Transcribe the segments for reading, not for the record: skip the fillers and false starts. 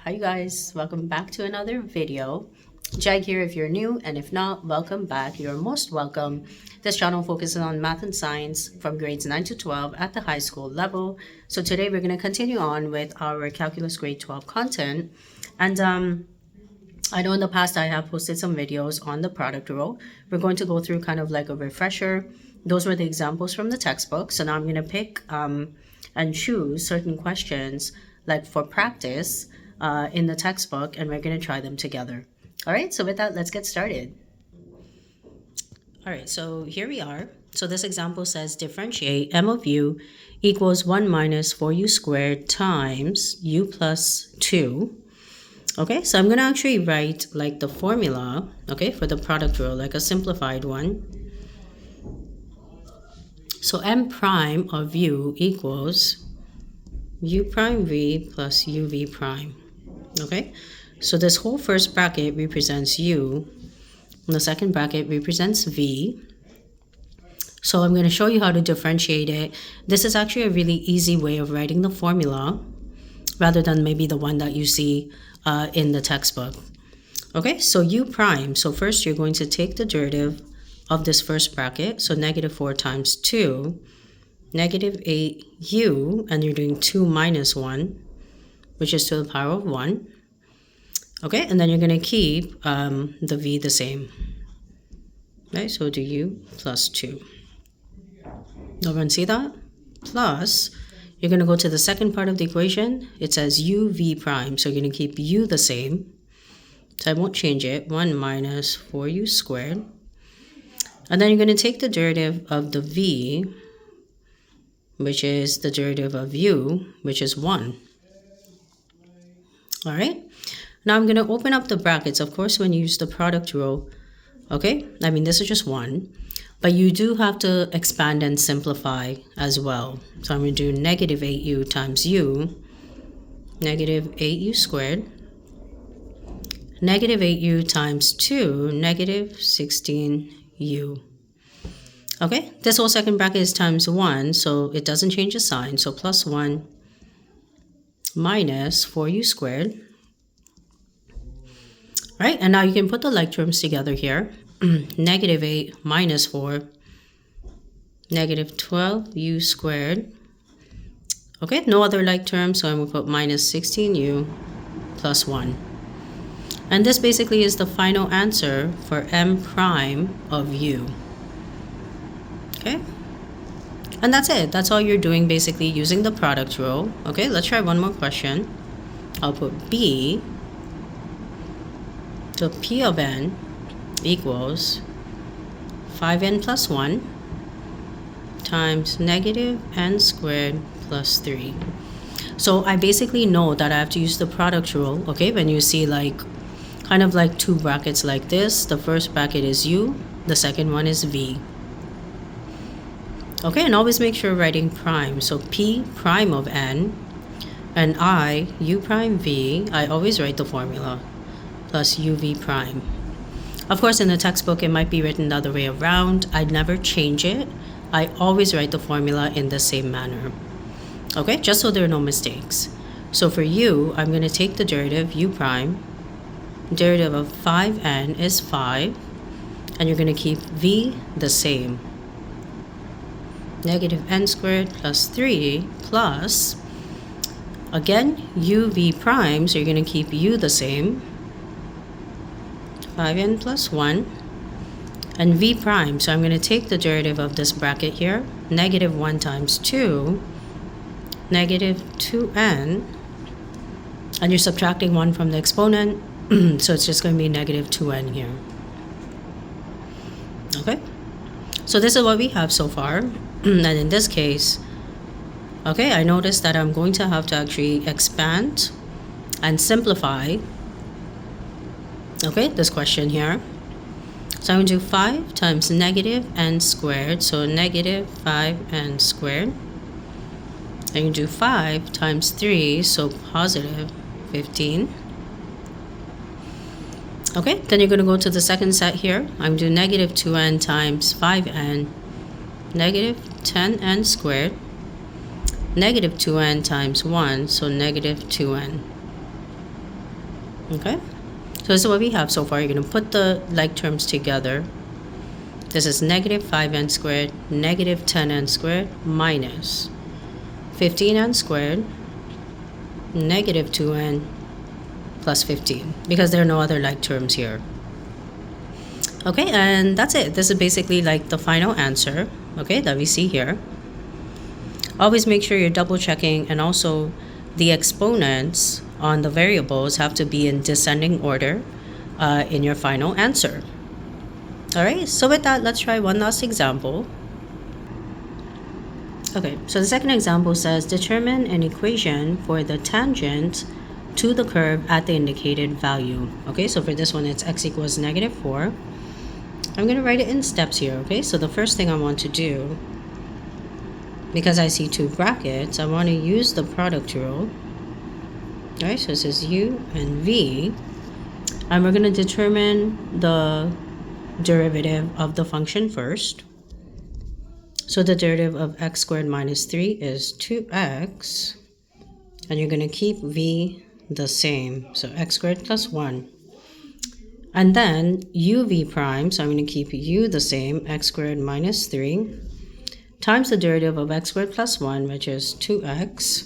Hi you guys, welcome back to another video. Jag here if you're new, and if not, welcome back. You're most welcome. This channel focuses on math and science from grades 9 to 12 at the high school level. So today we're going to continue on with our calculus grade 12 content. And I know in the past I have posted some videos on the product rule. We're going to go through kind of like a refresher. Those were the examples from the textbook. So now I'm going to pick and choose certain questions like for practice in the textbook, and we're going to try them together. All right, so with that, let's get started. All right, so here we are. So this example says differentiate m of u equals 1 minus 4u squared times u plus 2. Okay, so I'm going to actually write like the formula, okay, for the product rule, like a simplified one. So m prime of u equals u prime v plus uv prime. Okay, so this whole first bracket represents u, and the second bracket represents v. So I'm going to show you how to differentiate it. This is actually a really easy way of writing the formula rather than maybe the one that you see in the textbook. Okay, so u prime. So first you're going to take the derivative of this first bracket. So negative 4 times 2, negative 8u, and you're doing 2 minus 1, which is to the power of 1. Okay, and then you're going to keep the v the same. Okay, so do u plus 2. Everyone see that? Plus, you're going to go to the second part of the equation. It says uv prime, so you're going to keep u the same. So I won't change it. 1 minus 4u squared. And then you're going to take the derivative of the v, which is the derivative of u, which is 1. All right. Now I'm going to open up the brackets. Of course, when you use the product rule, okay, I mean, this is just 1, but you do have to expand and simplify as well. So I'm going to do negative 8u times u, negative 8u squared, negative 8u times 2, negative 16u. Okay, this whole second bracket is times 1, so it doesn't change the sign. So plus 1 minus 4u squared. Right, and now you can put the like terms together here. Negative 8 minus 4, negative 12u squared. Okay, no other like terms, so I'm going to put minus 16u plus 1. And this basically is the final answer for m prime of u. Okay, and that's it. That's all you're doing basically using the product rule. Okay, let's try one more question. I'll put b. So p of n equals 5n plus 1 times negative n squared plus 3. So I basically know that I have to use the product rule, okay? When you see like kind of like two brackets like this, the first bracket is u, the second one is v. Okay, and always make sure writing prime. So p prime of n and I, u prime v, I always write the formula, plus uv prime. Of course, in the textbook, it might be written the other way around. I'd never change it. I always write the formula in the same manner. Okay, just so there are no mistakes. So for u, I'm going to take the derivative, u prime. Derivative of 5n is 5. And you're going to keep v the same. Negative n squared plus 3 plus, again, uv prime, so you're going to keep u the same. 5n plus 1, and v prime, so I'm going to take the derivative of this bracket here, negative 1 times 2, negative 2n, and you're subtracting 1 from the exponent, so it's just going to be negative 2n here. Okay, so this is what we have so far, and in this case, okay, I noticed that I'm going to have to actually expand and simplify, okay, this question here. So I'm going to do 5 times negative n squared, so negative 5n squared. I'm going to do 5 times 3, so positive 15. Okay, then you're going to go to the second set here. I'm going to do negative 2n times 5n, negative 10n squared, negative 2n times 1, so negative 2n. Okay, so this is what we have so far. You're going to put the like terms together. This is negative 5n squared, negative 10n squared, minus 15n squared, negative 2n, plus 15, because there are no other like terms here. Okay, and that's it. This is basically like the final answer, okay, that we see here. Always make sure you're double checking, and also the exponents on the variables have to be in descending order in your final answer. All right, so with that, let's try one last example. Okay, so the second example says determine an equation for the tangent to the curve at the indicated value. Okay, so for this one, it's x equals negative 4. I'm going to write it in steps here, okay? So the first thing I want to do, because I see two brackets, I want to use the product rule. All right, so this is u and v, and we're going to determine the derivative of the function first. So the derivative of x squared minus 3 is 2x, and you're going to keep v the same, so x squared plus 1. And then uv prime, so I'm going to keep u the same, x squared minus 3, times the derivative of x squared plus 1, which is 2x.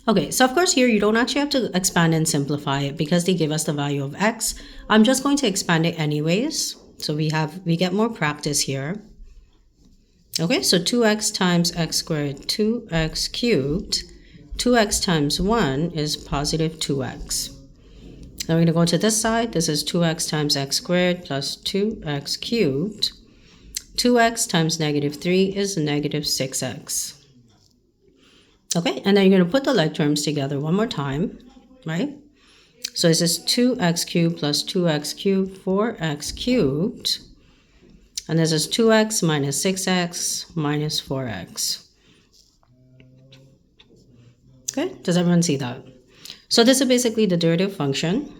Okay, so of course here you don't actually have to expand and simplify it because they give us the value of x. I'm just going to expand it anyways, so we get more practice here. Okay, so 2x times x squared, 2x cubed. 2x times 1 is positive 2x. Now we're going to go to this side. This is 2x times x squared plus 2x cubed. 2x times negative 3 is negative 6x. Okay, and then you're going to put the like terms together one more time, right? So this is 2x cubed plus 2x cubed, 4x cubed. And this is 2x minus 6x minus 4x. Okay, does everyone see that? So this is basically the derivative function.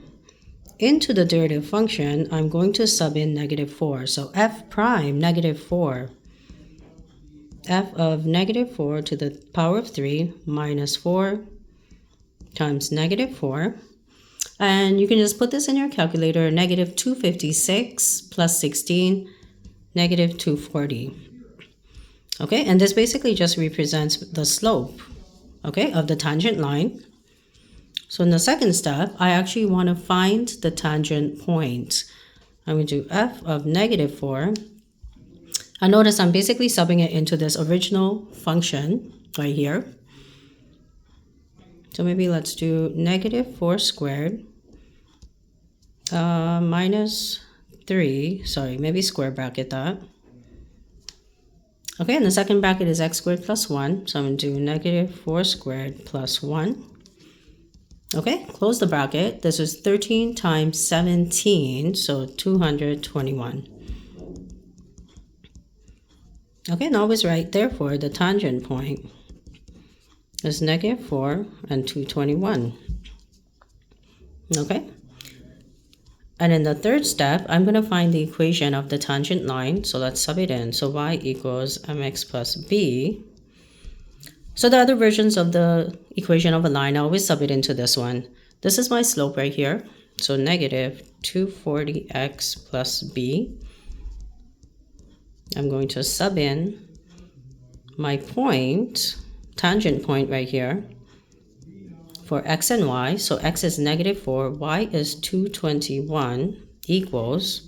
Into the derivative function, I'm going to sub in negative 4. So f prime negative 4. F of negative 4 to the power of 3 minus 4 times negative 4. And you can just put this in your calculator, negative 256 plus 16, negative 240. Okay, and this basically just represents the slope, okay, of the tangent line. So in the second step, I actually want to find the tangent point. I'm going to do f of negative 4. And notice I'm basically subbing it into this original function right here. So maybe let's do negative 4 squared minus 3. Sorry, maybe square bracket that. Okay, and the second bracket is x squared plus 1. So I'm going to do negative 4 squared plus 1. Okay, close the bracket. This is 13 times 17, so 221. Okay, and always write, therefore, the tangent point is negative 4 and 221. Okay? And in the third step, I'm going to find the equation of the tangent line. So let's sub it in. So y equals mx plus b. So the other versions of the equation of a line, I always sub it into this one. This is my slope right here. So negative 240x plus b. I'm going to sub in my point, tangent point right here, for x and y. So x is negative 4, y is 221 equals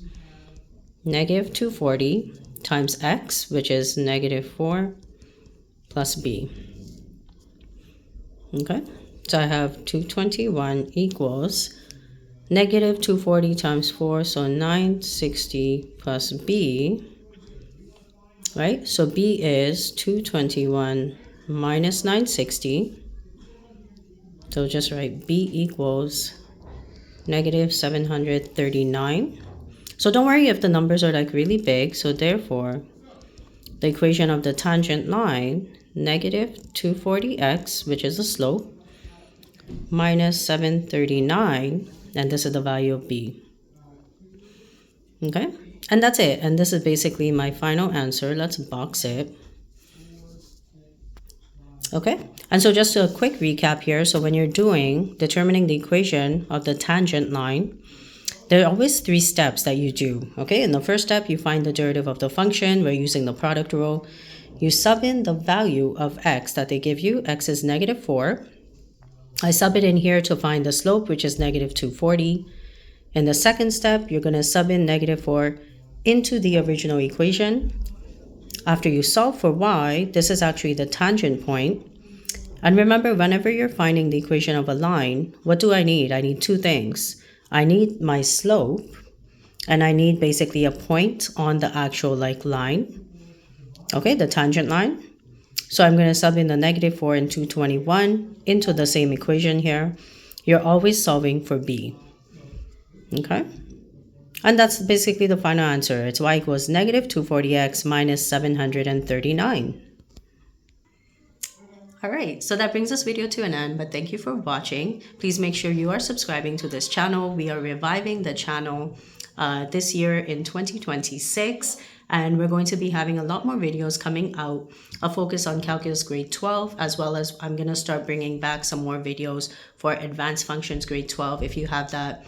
negative 240 times x, which is negative 4 plus b. Okay, so I have 221 equals negative 240 times 4, so 960 plus b. Right, so b is 221 minus 960. So just write b equals negative 739. So don't worry if the numbers are like really big. So therefore, the equation of the tangent line, negative 240x, which is the slope, minus 739, and this is the value of b. Okay, and that's it. And this is basically my final answer. Let's box it. Okay, and so just a quick recap here. So when you're determining the equation of the tangent line, there are always 3 steps that you do. Okay, in the first step, you find the derivative of the function. We're using the product rule. You sub in the value of x that they give you. X is -4. I sub it in here to find the slope, which is -240. In the second step, you're going to sub in -4 into the original equation. After you solve for y, this is actually the tangent point. And remember, whenever you're finding the equation of a line, what do I need? I need 2 things. I need my slope, and I need basically a point on the actual line. Okay, the tangent line. So I'm going to sub in the -4 and 221 into the same equation here. You're always solving for b. Okay? And that's basically the final answer. It's y equals -240x minus 739. All right, so that brings this video to an end, but thank you for watching. Please make sure you are subscribing to this channel. We are reviving the channel this year in 2026, and we're going to be having a lot more videos coming out, a focus on Calculus Grade 12, as well as I'm going to start bringing back some more videos for Advanced Functions Grade 12 if you have that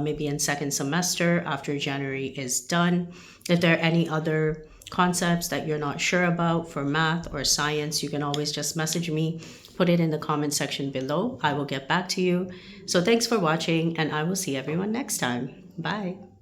maybe in second semester after January is done. If there are any other concepts that you're not sure about for math or science, you can always just message me, put it in the comment section below. I will get back to you. So thanks for watching, and I will see everyone next time. Bye.